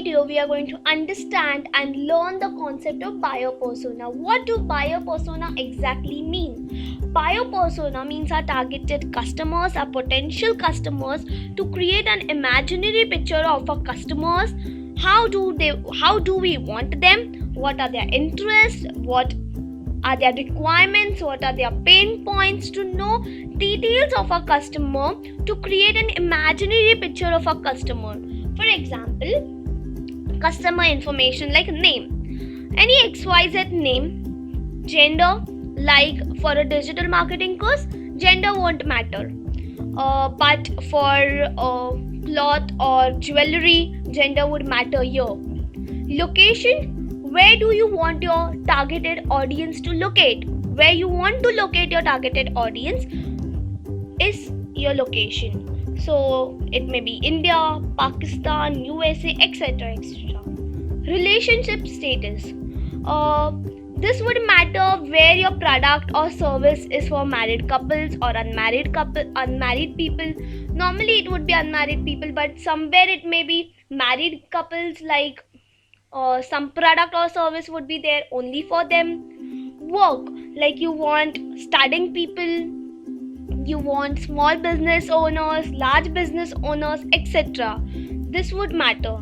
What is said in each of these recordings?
video, we are going to understand and learn the concept of buyer persona. What do buyer persona exactly mean? Buyer persona means our targeted customers, our potential customers, to create an imaginary picture of our customers. How do we want them? What are their interests? What are their requirements? What are their pain points? To know details of a customer, to create an imaginary picture of a customer. For example, customer information like name, any XYZ name, gender, like for a digital marketing course, gender won't matter. But for cloth or jewelry, gender would matter here. Location, where do you want your targeted audience to locate? Where you want to locate your targeted audience is your location. So it may be India, Pakistan, USA, etc. etc. Relationship status. This would matter where your product or service is for married couples or unmarried people. Normally it would be unmarried people, but somewhere it may be married couples, like some product or service would be there only for them. Work, like you want studying people, you want small business owners, large business owners, etc. This would matter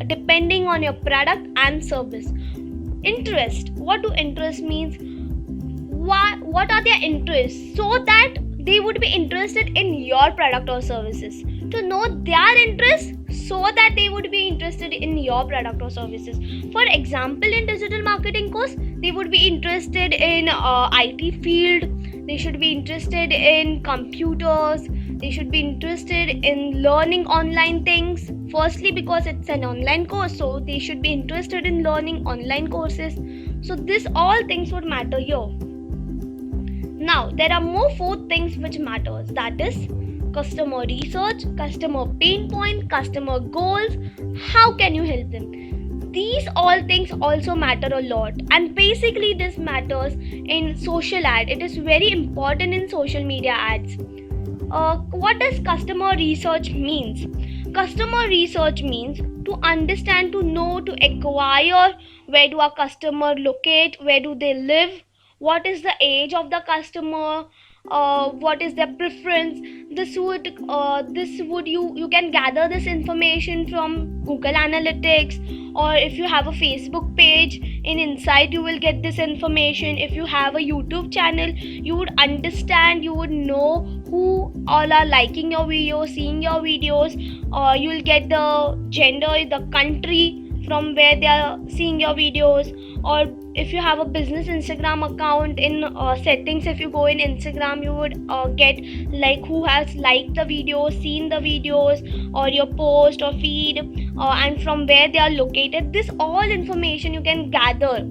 depending on your product and service. Interest, what do interest means? What are their interests, so that they would be interested in your product or services. To know their interests, so that they would be interested in your product or services. For example, in digital marketing course, they would be interested in IT field. They should be interested in computers. They should be interested in learning online things. Firstly, because it's an online course, so they should be interested in learning online courses. So this all things would matter here. Now, there are more 4 things which matters. That is customer research, customer pain point, customer goals. How can you help them? These all things also matter a lot, and basically this matters in social ad. It is very important in social media ads. What does customer research means? Customer research means to understand, to know, to acquire where do our customer locate, where do they live, what is the age of the customer, what is their preference. You can gather this information from Google Analytics, or if you have a Facebook page, in Insight you will get this information. If you have a YouTube channel, you would understand, you would know who all are liking your videos, seeing your videos, or you will get the gender, the country from where they are seeing your videos. Or if you have a business Instagram account, in settings, if you go in Instagram, you would get like who has liked the videos, seen the videos, or your post or feed, and from where they are located. This all information you can gather.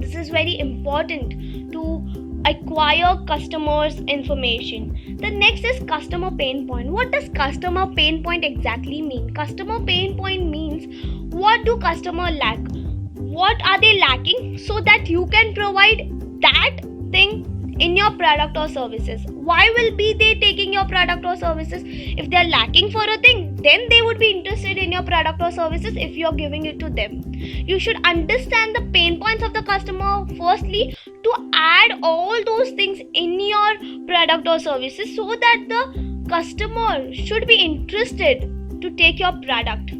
This is very important to acquire customers' information. The next is customer pain point. What does customer pain point exactly mean? Customer pain point means, what do customer lack? What are they lacking, so that you can provide that thing in your product or services. Why will be they taking your product or services? If they are lacking for a thing, then they would be interested in your product or services if you are giving it to them. You should understand the pain points of the customer firstly, to add all those things in your product or services, so that the customer should be interested to take your product.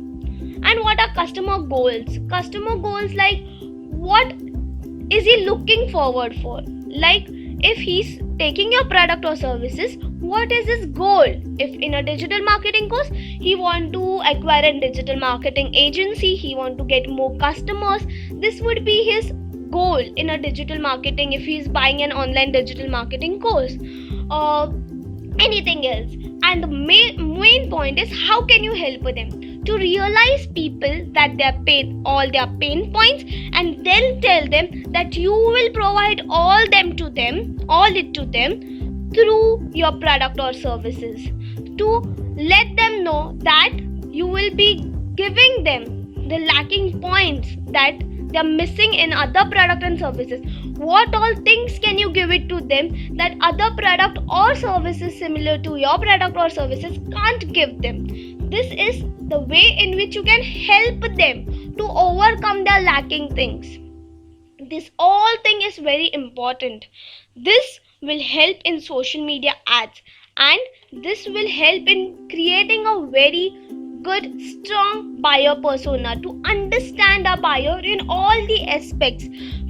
And what are customer goals? Customer goals, like what is he looking forward for? Like if he's taking your product or services, what is his goal? If in a digital marketing course, he want to acquire a digital marketing agency, he want to get more customers, this would be his goal in a digital marketing if he's buying an online digital marketing course. Anything else. And the main point is, how can you help them? To realize people that all their pain points, and then tell them that you will provide all it to them through your product or services. To let them know that you will be giving them the lacking points that they are missing in other product and services. What all things can you give it to them that other product or services similar to your product or services can't give them? This is the way in which you can help them to overcome their lacking things. This all thing is very important. This will help in social media ads, and this will help in creating a very good strong buyer persona to understand a buyer in all the aspects.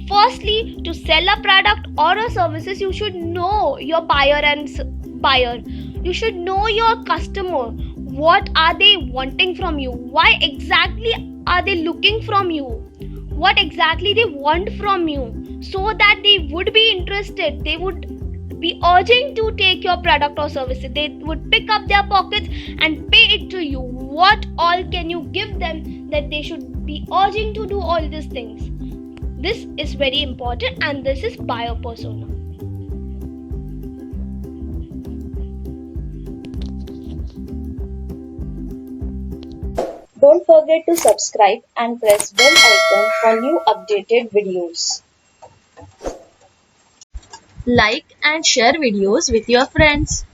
Firstly, to sell a product or a services, you should know your buyer and buyer. You should know your customer. What are they wanting from you? Why exactly are they looking from you? What exactly they want from you, so that they would be interested, they would be urging to take your product or services, they would pick up their pockets and pay it to you. What all can you give them that they should be urging to do all these things? This is very important, and this is buyer persona. Don't forget to subscribe and press bell icon for new updated videos. Like and share videos with your friends.